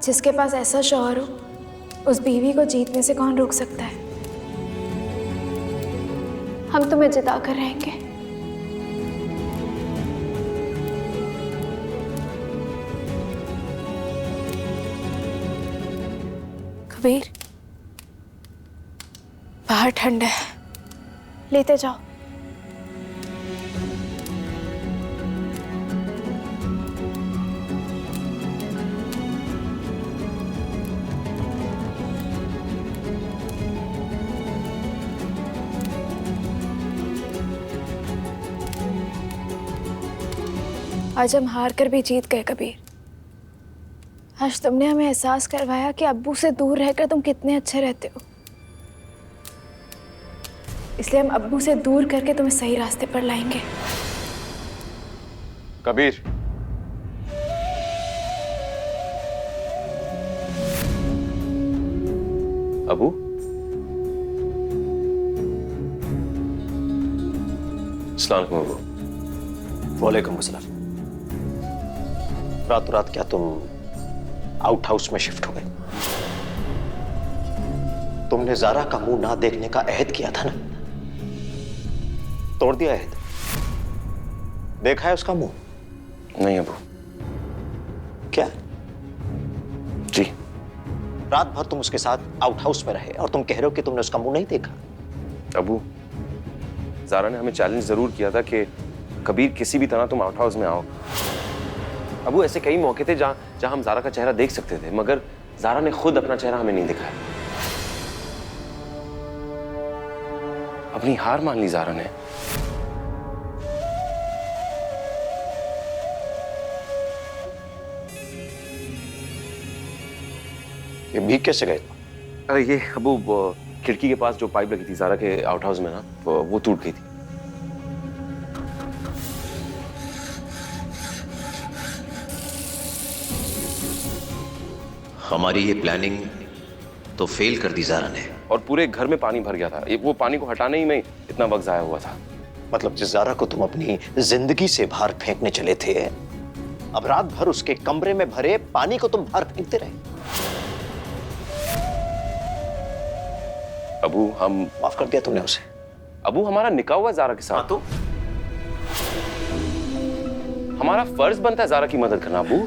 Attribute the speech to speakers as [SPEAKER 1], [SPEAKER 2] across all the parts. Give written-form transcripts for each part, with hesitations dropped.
[SPEAKER 1] जिसके पास ऐसा शौहर हो, उस बीवी को जीतने से कौन रोक सकता है? हम तुम्हें जिता कर रहेंगे। कबीर, बाहर ठंड है, लेते जाओ। आज हम हार कर भी जीत गए कबीर। आज तुमने हमें एहसास करवाया कि अब्बू से दूर रहकर तुम कितने अच्छे रहते हो। इसलिए हम अब्बू से दूर करके तुम्हें सही रास्ते पर लाएंगे।
[SPEAKER 2] कबीर, अबू, अस्सलाम वालेकुम अबू।
[SPEAKER 3] वालेकुम अस्सलाम। रात रात क्या तुम आउट हाउस में शिफ्ट हो गए? तुमने ज़ारा का मुंह ना देखने का अहद किया था ना, तोड़ दिया अहद? देखा है उसका मुंह?
[SPEAKER 2] नहीं अबू।
[SPEAKER 3] क्या?
[SPEAKER 2] जी।
[SPEAKER 3] रात भर तुम उसके साथ आउट हाउस में रहे और तुम कह रहे हो कि तुमने उसका मुंह नहीं देखा?
[SPEAKER 2] अबू, ज़ारा ने हमें चैलेंज जरूर किया था कि कबीर किसी भी तरह तुम आउट हाउस में आओ। अबू, ऐसे कई मौके थे जहां हम ज़ारा का चेहरा देख सकते थे, मगर ज़ारा ने खुद अपना चेहरा हमें नहीं दिखाया। अपनी हार मान ली ज़ारा ने।
[SPEAKER 3] ये भीग कैसे गए?
[SPEAKER 2] अरे ये अबू, खिड़की के पास जो पाइप लगी थी ज़ारा के आउट हाउस में ना, वो टूट गई थी।
[SPEAKER 3] हमारी ये प्लानिंग तो फेल कर दी ज़ारा ने।
[SPEAKER 2] और पूरे घर में पानी भर गया था। वो पानी को हटाने ही में इतना वक्त जाया हुआ था।
[SPEAKER 3] मतलब जिस ज़ारा को तुम अपनी जिंदगी से बाहर फेंकने चले थे, अब रात भर उसके कमरे में भरे पानी को तुम बाहर फेंकते रहे।
[SPEAKER 2] अबू, हम
[SPEAKER 3] माफ कर दिया तुमने उसे?
[SPEAKER 2] अबू, हमारा निकाह हुआ ज़ारा के साथ, तो हमारा फर्ज बनता है ज़ारा की मदद करना अबू।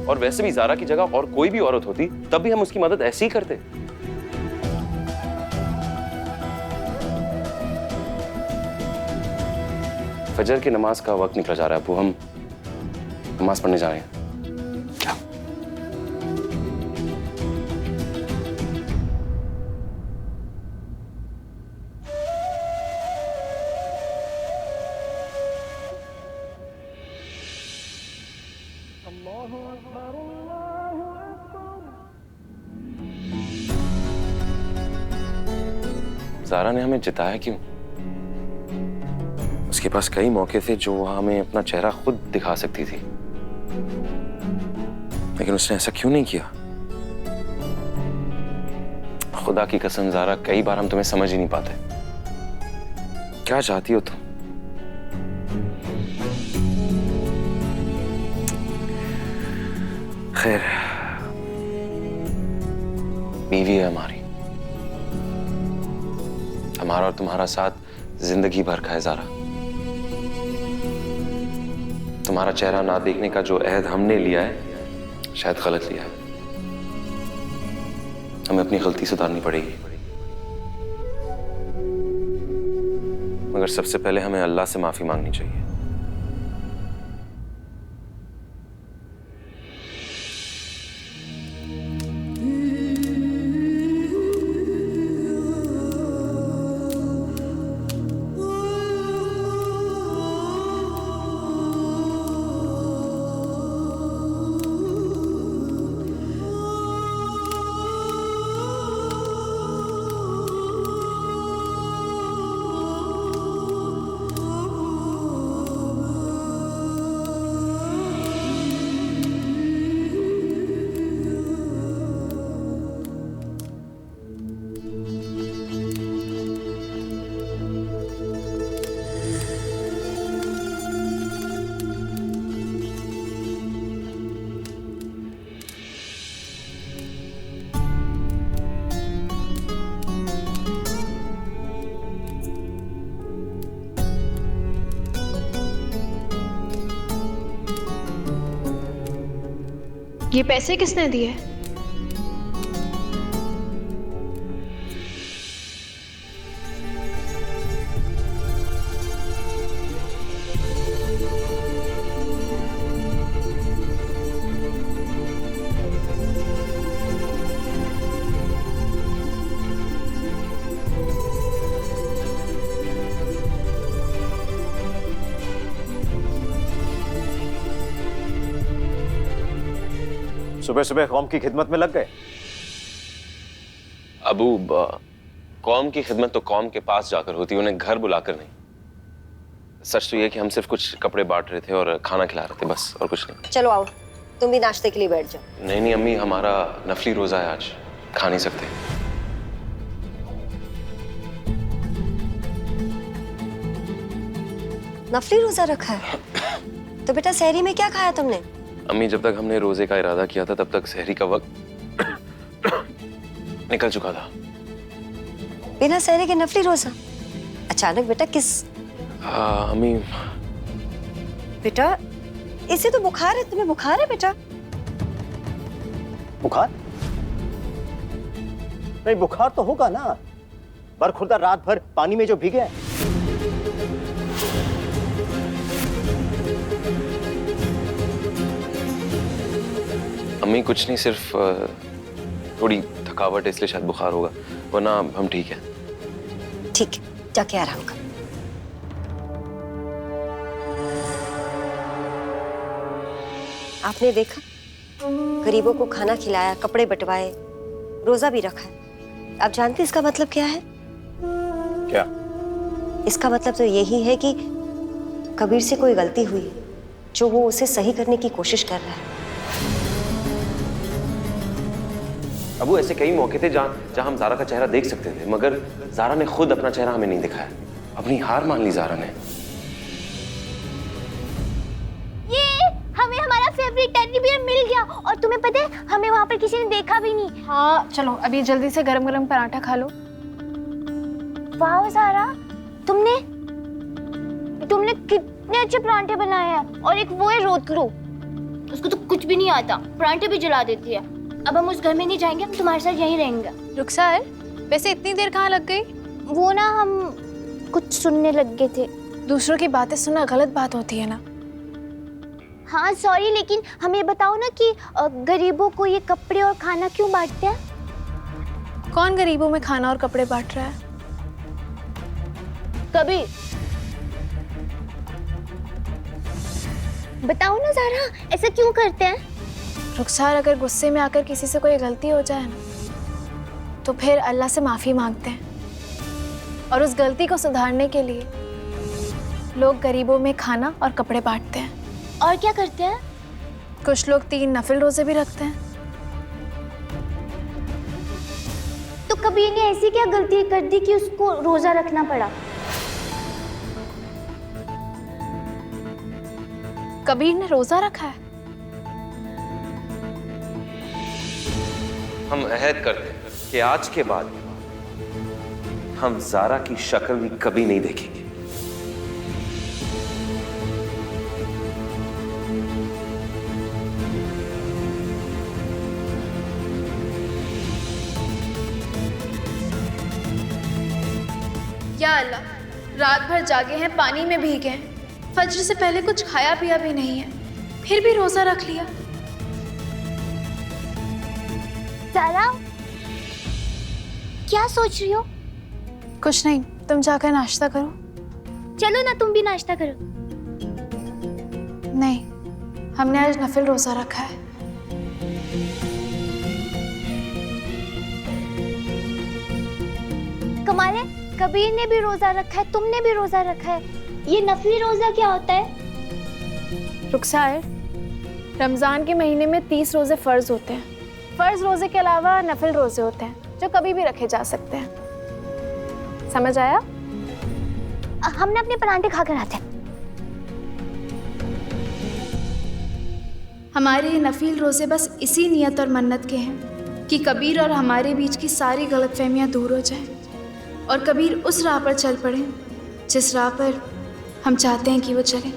[SPEAKER 2] और वैसे भी ज़ारा की जगह और कोई भी औरत होती तब भी हम उसकी मदद ऐसे ही करते। फजर की नमाज का वक्त निकला जा रहा है अबू, हम नमाज पढ़ने जा रहे हैं।
[SPEAKER 3] क्या?
[SPEAKER 2] ज़ारा ने हमें जिताया क्यों? उसके पास कई मौके थे जो वह हमें अपना चेहरा खुद दिखा सकती थी, लेकिन उसने ऐसा क्यों नहीं किया? खुदा की कसम ज़ारा, कई बार हम तुम्हें समझ ही नहीं पाते। क्या चाहती हो तुम? खैर, बीवी है हमारी। हमारा और तुम्हारा साथ जिंदगी भर का है ज़ारा। तुम्हारा चेहरा ना देखने का जो अहद हमने लिया है, शायद गलत लिया है। हमें अपनी गलती सुधारनी पड़ेगी, मगर सबसे पहले हमें अल्लाह से माफी मांगनी चाहिए।
[SPEAKER 1] ये पैसे किसने दिए?
[SPEAKER 3] सुबह सुबह कौम की खिदमत में लग गए।
[SPEAKER 2] अबू, कौम की खिदमत तो कौम के पास जाकर होती है, उन्हें घर बुलाकर नहीं। सच तो ये कि हम सिर्फ कुछ कपड़े बांट रहे थे और खाना खिला रहे थे, बस, और कुछ नहीं।
[SPEAKER 4] चलो आओ, तुम भी नाश्ते के लिए बैठ जाओ।
[SPEAKER 2] नहीं नहीं अम्मी, हमारा नफली रोजा है आज, खा नहीं सकते।
[SPEAKER 4] नफली रोजा रखा है? तो बेटा सहरी में क्या खाया तुमने?
[SPEAKER 2] अम्मी, जब तक हमने रोजे का इरादा किया था तब तक सहरी का वक्त निकल चुका था।
[SPEAKER 4] बिना सहरी के नफली रोजा? अचानक बेटा किस?
[SPEAKER 2] अम्मी,
[SPEAKER 4] बेटा इसे तो बुखार है, तुम्हें बुखार है बेटा?
[SPEAKER 3] बुखार? नहीं, बुखार तो होगा ना, बरखुरदा रात भर पानी में जो भीगे हैं।
[SPEAKER 2] अम्मी कुछ नहीं, सिर्फ थोड़ी थकावट है, इसलिए शायद बुखार होगा, वरना हम ठीक है।
[SPEAKER 4] ठीक है, जाके आराम कर। आपने देखा, गरीबों को खाना खिलाया, कपड़े बंटवाए, रोजा भी रखा है। आप जानते इसका मतलब क्या है?
[SPEAKER 3] क्या?
[SPEAKER 4] इसका मतलब तो यही है कि कबीर से कोई गलती हुई है, जो वो उसे सही करने की कोशिश कर रहा है।
[SPEAKER 2] अबू, ऐसे कई मौके थे जहां हम ज़ारा का चेहरा देख सकते थे, मगर ज़ारा ने खुद अपना चेहरा हमें नहीं दिखाया। अपनी हार मान ली ज़ारा ने।
[SPEAKER 5] ये हमें हमारा फेवरेट टेडी बियर मिल गया, और तुम्हें पता है हमें वहाँ पर किसी ने देखा भी नहीं।
[SPEAKER 1] हाँ चलो अभी जल्दी से गरम गरम पराठा खा लो।
[SPEAKER 5] वाह ज़ारा, तुमने कितने अच्छे परांठे बनाए हैं, और एक वो है रोतलू, उसको तो कुछ भी नहीं आता, परांठे भी जला देती है। अब हम उस घर में नहीं जाएंगे, हम तुम्हारे साथ यहीं रहेंगे।
[SPEAKER 1] रुखसार, वैसे इतनी देर कहाँ लग गई?
[SPEAKER 5] वो ना, हम कुछ सुनने लग गए थे।
[SPEAKER 1] दूसरों की बातें सुनना गलत बात होती है ना।
[SPEAKER 5] हाँ सॉरी, लेकिन हमें बताओ ना कि गरीबों को ये कपड़े और खाना क्यों बांटते हैं?
[SPEAKER 1] कौन गरीबों में खाना और कपड़े बांट रहा है?
[SPEAKER 5] कबीर, बताओ ना ज़ारा, ऐसा क्यों करते हैं?
[SPEAKER 1] रुखसार, अगर गुस्से में आकर किसी से कोई गलती हो जाए ना, तो फिर अल्लाह से माफ़ी मांगते हैं, और उस गलती को सुधारने के लिए लोग गरीबों में खाना और कपड़े बांटते हैं।
[SPEAKER 5] और क्या करते हैं?
[SPEAKER 1] कुछ लोग 3 नफिल रोजे भी रखते हैं।
[SPEAKER 5] तो कबीर ने ऐसी क्या गलती कर दी कि उसको रोजा रखना पड़ा?
[SPEAKER 1] कबीर ने रोजा रखा है?
[SPEAKER 2] हम अहद करते हैं कि आज के बाद हम ज़ारा की शक्ल भी कभी नहीं देखेंगे।
[SPEAKER 1] या अल्लाह, रात भर जागे हैं, पानी में भीगे हैं, फज्र से पहले कुछ खाया पिया भी नहीं है, फिर भी रोजा रख लिया।
[SPEAKER 5] ज़ारा, क्या सोच रही हो?
[SPEAKER 1] कुछ नहीं, तुम जाकर नाश्ता करो।
[SPEAKER 5] चलो ना, तुम भी नाश्ता करो।
[SPEAKER 1] नहीं, हमने आज नफिल रोजा रखा है।
[SPEAKER 5] कमाल है, कबीर ने भी रोजा रखा है, तुमने भी रोजा रखा है। ये नफली रोजा क्या होता है?
[SPEAKER 1] रुखसार, रमजान के महीने में 30 रोजे फर्ज होते हैं। फर्ज रोजे के अलावा नफिल रोजे होते हैं जो कभी भी रखे जा सकते हैं। समझ आया?
[SPEAKER 5] हमने अपने परांठे खाकर आते हैं।
[SPEAKER 1] हमारे ये नफील रोजे बस इसी नियत और मन्नत के हैं कि कबीर और हमारे बीच की सारी गलतफहमियां दूर हो जाएं और कबीर उस राह पर चल पड़े जिस राह पर हम चाहते हैं कि वो चले।